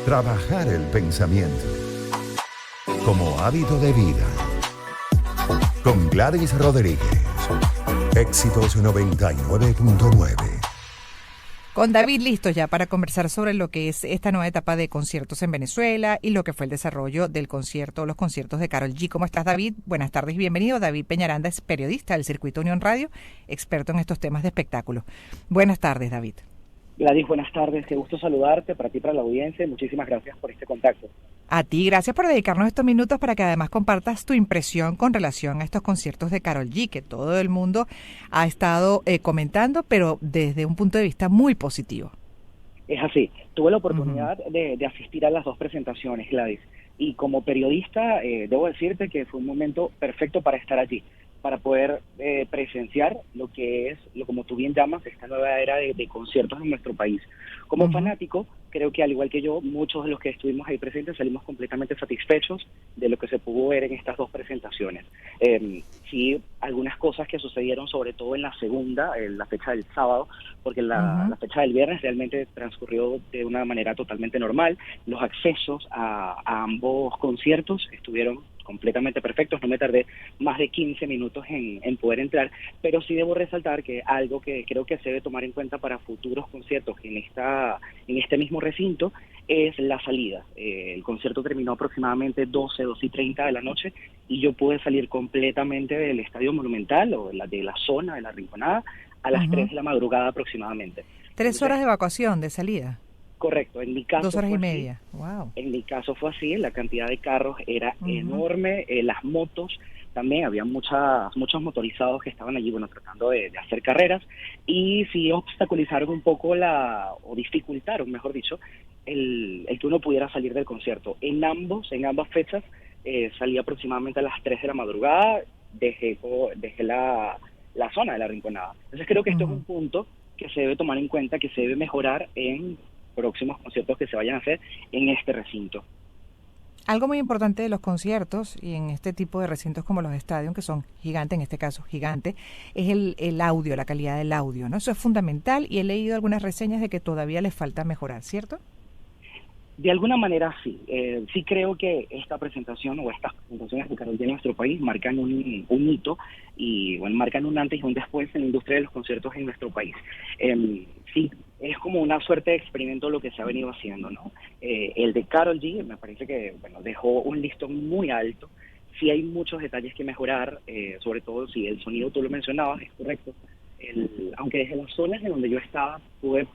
Trabajar el pensamiento como hábito de vida. Con Gladys Rodríguez. Éxitos 99.9. Con David listo ya para conversar sobre lo que es esta nueva etapa de conciertos en Venezuela y lo que fue el desarrollo del concierto, los conciertos de Karol G. ¿Cómo estás, David? Buenas tardes y bienvenido. David Peñaranda es periodista del Circuito Unión Radio, experto en estos temas de espectáculo. Buenas tardes, David. Gladys, buenas tardes. Qué gusto saludarte para ti, para la audiencia. Muchísimas gracias por este contacto. A ti, gracias por dedicarnos estos minutos para que además compartas tu impresión con relación a estos conciertos de Karol G, que todo el mundo ha estado comentando, pero desde un punto de vista muy positivo. Es así. Tuve la oportunidad de asistir a las dos presentaciones, Gladys. Y como periodista, debo decirte que fue un momento perfecto para estar allí, para poder presenciar lo que es, como tú bien llamas, esta nueva era de conciertos en nuestro país. Como fanático, creo que al igual que yo, muchos de los que estuvimos ahí presentes salimos completamente satisfechos de lo que se pudo ver en estas dos presentaciones. Sí, algunas cosas que sucedieron, sobre todo en la segunda, la fecha del sábado, porque la fecha del viernes realmente transcurrió de una manera totalmente normal. Los accesos a ambos conciertos estuvieron completamente perfectos, no me tardé más de 15 minutos en poder entrar, pero sí debo resaltar que algo que creo que se debe tomar en cuenta para futuros conciertos en este mismo recinto es la salida. El concierto terminó aproximadamente 2:30 de la noche y yo pude salir completamente del Estadio Monumental o de la zona de la Rinconada a las 3 de la madrugada aproximadamente. 3 horas de evacuación, de salida. Correcto, en mi caso 2 horas y fue media. así. Wow. En mi caso fue así, la cantidad de carros era enorme, las motos también, había muchos motorizados que estaban allí, tratando de hacer carreras, y sí obstaculizaron un poco o dificultaron, mejor dicho, el que uno pudiera salir del concierto. En ambas fechas salí aproximadamente a las 3 de la madrugada, dejé la zona de la Rinconada. Entonces creo que esto es un punto que se debe tomar en cuenta, que se debe mejorar en próximos conciertos que se vayan a hacer en este recinto. Algo muy importante de los conciertos y en este tipo de recintos como los estadios, que son gigantes, en este caso gigante, es el audio, la calidad del audio, ¿no? Eso es fundamental y he leído algunas reseñas de que todavía les falta mejorar, ¿cierto? De alguna manera sí. Sí creo que esta presentación o estas presentaciones de Karol G en nuestro país marcan un hito y marcan un antes y un después en la industria de los conciertos en nuestro país. Sí, es como una suerte de experimento lo que se ha venido haciendo, ¿no? El de Karol G me parece que dejó un listón muy alto. Sí hay muchos detalles que mejorar, sobre todo si el sonido, tú lo mencionabas, es correcto. Aunque desde las zonas en donde yo estaba pude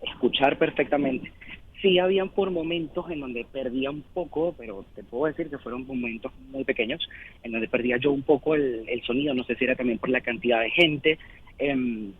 escuchar perfectamente. Sí, habían por momentos en donde perdía un poco, pero te puedo decir que fueron momentos muy pequeños, en donde perdía yo un poco el sonido, no sé si era también por la cantidad de gente.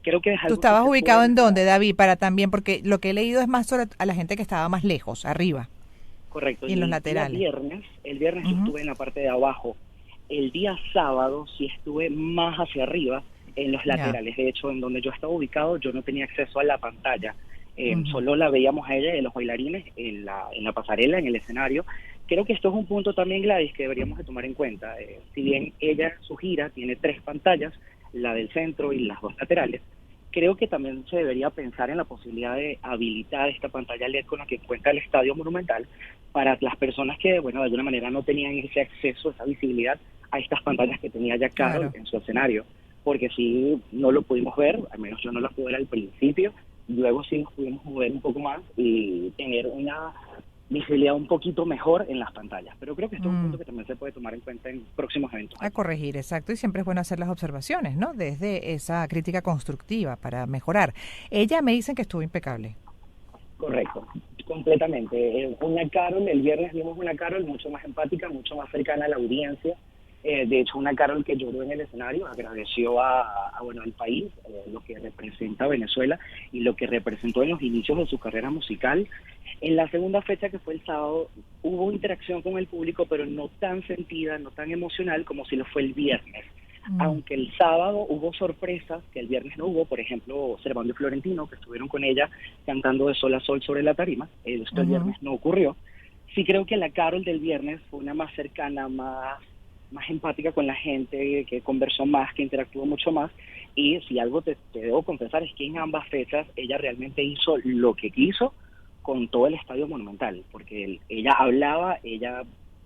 Creo que es algo. ¿Tú estabas que ubicado en dónde, David? Para también, porque lo que he leído es más sobre a la gente que estaba más lejos, arriba. Correcto. Y en los laterales. El viernes yo estuve en la parte de abajo. El día sábado sí estuve más hacia arriba, en los laterales. De hecho, en donde yo estaba ubicado, yo no tenía acceso a la pantalla. Solo la veíamos a ella y a los bailarines en la pasarela, en el escenario. Creo que esto es un punto también, Gladys, que deberíamos de tomar en cuenta. Si bien ella, su gira, tiene 3 pantallas, la del centro y las 2 laterales, creo que también se debería pensar en la posibilidad de habilitar esta pantalla LED con la que cuenta el Estadio Monumental para las personas que, de alguna manera no tenían ese acceso, esa visibilidad a estas pantallas que tenía ya Karol en su escenario. Porque si no lo pudimos ver, al menos yo no lo pude ver al principio, luego sí nos pudimos mover un poco más y tener una visibilidad un poquito mejor en las pantallas. Pero creo que esto es un punto que también se puede tomar en cuenta en próximos eventos. A corregir, exacto. Y siempre es bueno hacer las observaciones, ¿no? Desde esa crítica constructiva para mejorar. Ella me dicen que estuvo impecable. Correcto, completamente. Una Karol, el viernes vimos una Karol mucho más empática, mucho más cercana a la audiencia. De hecho, una Karol que lloró en el escenario, agradeció al país, lo que representa Venezuela y lo que representó en los inicios de su carrera musical. En la segunda fecha, que fue el sábado, hubo interacción con el público, pero no tan sentida, no tan emocional como si lo fue el viernes. Aunque el sábado hubo sorpresas que el viernes no hubo, por ejemplo, Servando y Florentino, que estuvieron con ella cantando de sol a sol sobre la tarima, esto el viernes no ocurrió. Sí creo que la Karol del viernes fue una más cercana, más empática con la gente, que conversó más, que interactuó mucho más, y si algo te debo confesar es que en ambas fechas ella realmente hizo lo que quiso con todo el estadio Monumental, porque ella hablaba, ella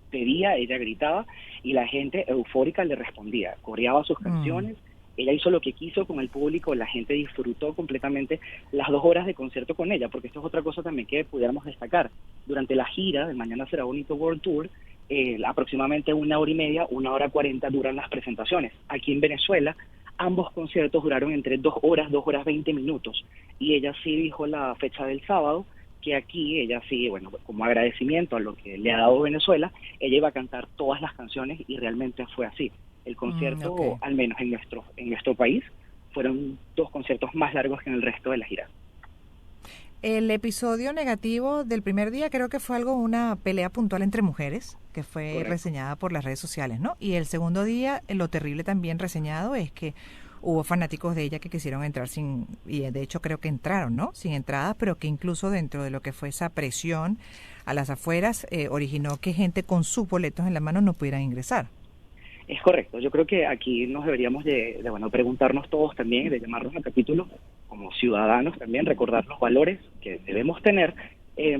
pedía, ella gritaba y la gente eufórica le respondía, coreaba sus canciones. Ella hizo lo que quiso con el público, la gente disfrutó completamente las 2 horas de concierto con ella, porque esto es otra cosa también que pudiéramos destacar. Durante la gira del Mañana Será Bonito World Tour, aproximadamente 1 hora y media, 1 hora 40 duran las presentaciones. Aquí en Venezuela, ambos conciertos duraron entre 2 horas, 2 horas 20 minutos, y ella sí dijo la fecha del sábado, que aquí ella sí, bueno, como agradecimiento a lo que le ha dado Venezuela, ella iba a cantar todas las canciones y realmente fue así. El concierto, Okay. al menos en nuestro país, fueron 2 conciertos más largos que en el resto de la gira. El episodio negativo del primer día creo que fue una pelea puntual entre mujeres, que fue Correcto. reseñada por las redes sociales, ¿no? Y el segundo día, lo terrible también reseñado es que hubo fanáticos de ella que quisieron entrar y de hecho creo que entraron, ¿no? Sin entradas, pero que incluso dentro de lo que fue esa presión a las afueras, originó que gente con sus boletos en la mano no pudieran ingresar. Es correcto. Yo creo que aquí nos deberíamos bueno, preguntarnos todos también, de llamarnos al capítulo como ciudadanos también, recordar los valores que debemos tener,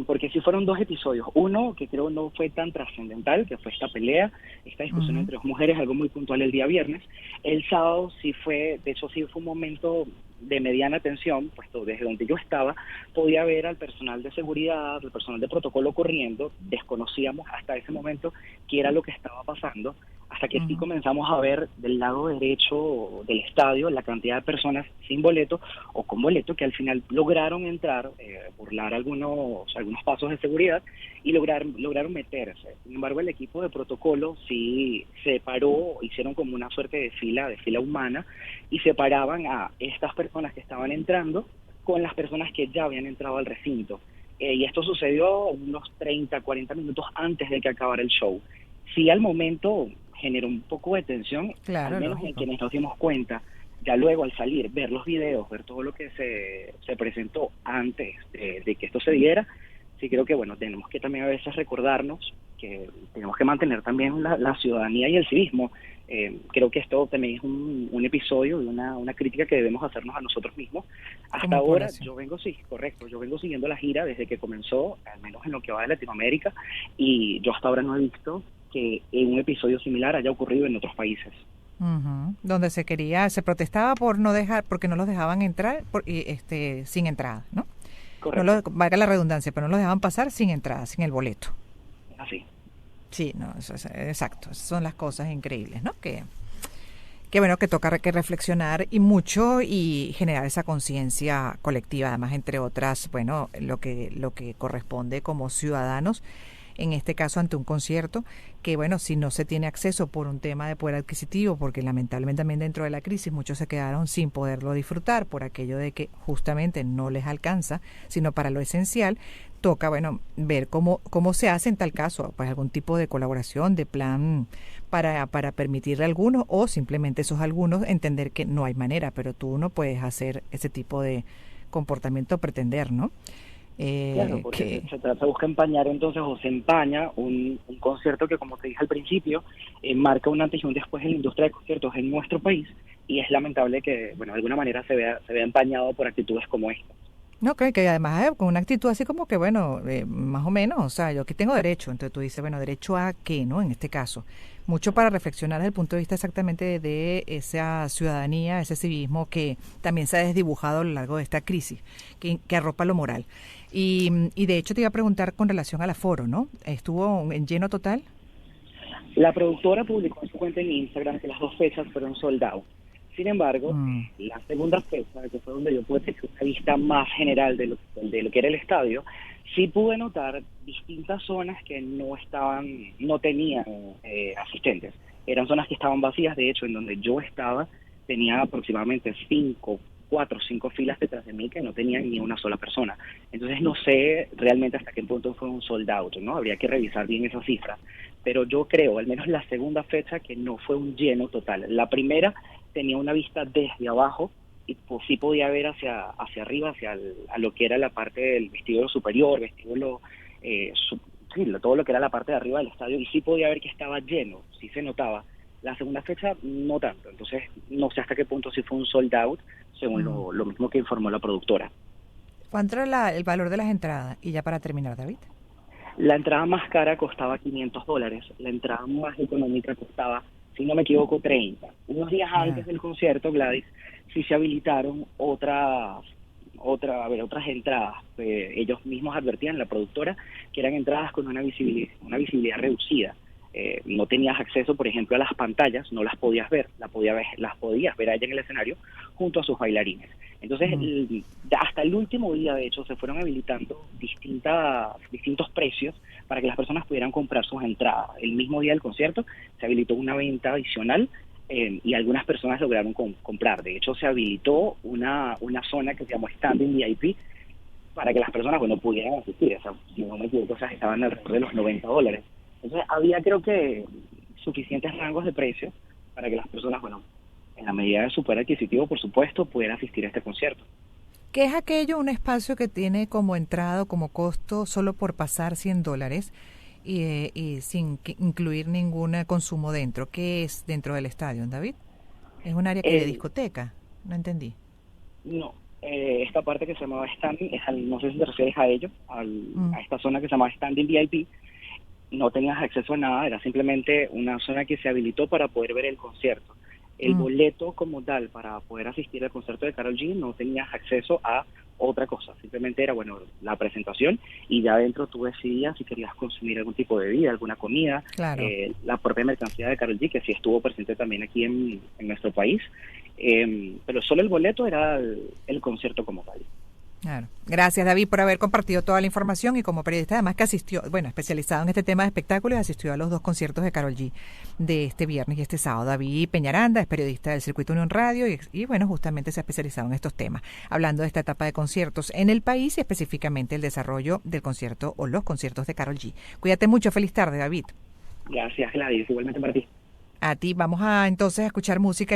porque si fueron 2 episodios. Uno que creo no fue tan trascendental, que fue esta pelea, esta discusión entre dos mujeres, algo muy puntual el día viernes. El sábado sí fue, de hecho sí fue un momento de mediana tensión, puesto desde donde yo estaba, podía ver al personal de seguridad, al personal de protocolo corriendo, desconocíamos hasta ese momento qué era lo que estaba pasando, hasta que sí comenzamos a ver del lado derecho del estadio la cantidad de personas sin boleto o con boleto que al final lograron entrar, burlar algunos pasos de seguridad y lograron meterse. Sin embargo, el equipo de protocolo sí se paró, hicieron como una suerte de fila humana, y separaban a estas personas que estaban entrando con las personas que ya habían entrado al recinto. Y esto sucedió unos 30, 40 minutos antes de que acabara el show. Sí, al momento generó un poco de tensión, Claro, al menos lógico. en quienes nos dimos cuenta. Ya luego al salir, ver los videos, ver todo lo que se presentó antes de que esto se diera, sí creo que, bueno, tenemos que también a veces recordarnos que tenemos que mantener también la ciudadanía y el civismo. Creo que esto también es un episodio y una crítica que debemos hacernos a nosotros mismos. Hasta Como ahora población. yo vengo siguiendo la gira desde que comenzó, al menos en lo que va de Latinoamérica, y yo hasta ahora no he visto que un episodio similar haya ocurrido en otros países. Donde se protestaba por no dejar, porque no los dejaban entrar sin entrada, ¿no? Correcto. Valga la redundancia, pero no los dejaban pasar sin entrada, sin el boleto. Así. Sí, no, eso es exacto. Esas son las cosas increíbles, ¿no? Que bueno, que toca que reflexionar y mucho y generar esa conciencia colectiva, además, entre otras, bueno, lo que corresponde como ciudadanos, en este caso ante un concierto, que bueno, si no se tiene acceso por un tema de poder adquisitivo, porque lamentablemente también dentro de la crisis muchos se quedaron sin poderlo disfrutar por aquello de que justamente no les alcanza, sino para lo esencial, toca, bueno, ver cómo se hace en tal caso, pues algún tipo de colaboración, de plan para permitirle a algunos, o simplemente esos algunos entender que no hay manera, pero tú no puedes hacer ese tipo de comportamiento, pretender, ¿no? Claro, porque se busca empañar entonces, o se empaña un concierto que, como te dije al principio, marca un antes y un después en la industria de conciertos en nuestro país, y es lamentable que, bueno, de alguna manera se vea empañado por actitudes como esta. No, que además con una actitud así como que, bueno, más o menos, o sea, yo aquí tengo derecho, entonces tú dices, bueno, ¿derecho a qué, no? En este caso, mucho para reflexionar desde el punto de vista exactamente de esa ciudadanía, ese civismo que también se ha desdibujado a lo largo de esta crisis, que arropa lo moral. Y de hecho te iba a preguntar con relación al aforo, ¿no? ¿Estuvo en lleno total? La productora publicó en su cuenta en Instagram que las 2 fechas fueron sold out. Sin embargo, la segunda fecha, que fue donde yo pude tener una vista más general de lo que era el estadio, sí pude notar distintas zonas que no tenían asistentes. Eran zonas que estaban vacías. De hecho, en donde yo estaba, tenía aproximadamente 4 o 5 filas detrás de mí que no tenían ni una sola persona. Entonces no sé realmente hasta qué punto fue un sold out, ¿no? Habría que revisar bien esa cifra. Pero yo creo, al menos la segunda fecha, que no fue un lleno total. La primera tenía una vista desde abajo y pues sí podía ver hacia arriba, a lo que era la parte del vestíbulo superior, todo lo que era la parte de arriba del estadio, y sí podía ver que estaba lleno, sí se notaba. La segunda fecha no tanto, entonces no sé hasta qué punto sí fue un sold out, según lo mismo que informó la productora. ¿Cuánto era el valor de las entradas? Y ya para terminar, David. La entrada más cara costaba $500, la entrada más económica costaba, si no me equivoco, 30. Unos días Ya. antes del concierto, Gladys, sí se habilitaron otras entradas. Ellos mismos advertían, la productora, que eran entradas con una visibilidad reducida. No tenías acceso, por ejemplo, a las pantallas, no las podías ver, las podías ver allá en el escenario junto a sus bailarines. Entonces, hasta el último día, de hecho, se fueron habilitando distintos precios para que las personas pudieran comprar sus entradas. El mismo día del concierto se habilitó una venta adicional y algunas personas lograron comprar. De hecho, se habilitó una zona que se llamó Standing VIP para que las personas, bueno, pudieran asistir. O sea, si no me equivoco, o sea, estaban alrededor de los $90. Entonces, había, creo que, suficientes rangos de precios para que las personas, bueno, en la medida de su poder adquisitivo, por supuesto, pudieran asistir a este concierto. ¿Qué es aquello? Un espacio que tiene como entrada o como costo solo por pasar $100 y sin incluir ningún consumo dentro. ¿Qué es dentro del estadio, David? ¿Es un área que de Eh, discoteca? No entendí. no, esta parte que se llamaba Standing, no sé si te refieres a ello, Mm, a esta zona que se llamaba Standing VIP. No tenías acceso a nada, era simplemente una zona que se habilitó para poder ver el concierto. El mm. boleto como tal para poder asistir al concierto de Karol G no tenías acceso a otra cosa, simplemente era, bueno, la presentación y ya adentro tú decidías si querías consumir algún tipo de bebida, alguna comida, Claro. la propia mercancía de Karol G, que sí estuvo presente también aquí en nuestro país, pero solo el boleto era el concierto como tal. Claro. Gracias, David, por haber compartido toda la información y como periodista además que asistió, bueno, especializado en este tema de espectáculos, asistió a los dos conciertos de Karol G de este viernes y este sábado. David Peñaranda es periodista del Circuito Unión Radio y bueno, justamente se ha especializado en estos temas, hablando de esta etapa de conciertos en el país y específicamente el desarrollo del concierto o los conciertos de Karol G. Cuídate mucho, feliz tarde, David. Gracias, Gladys, igualmente para ti. A ti, vamos a entonces a escuchar música.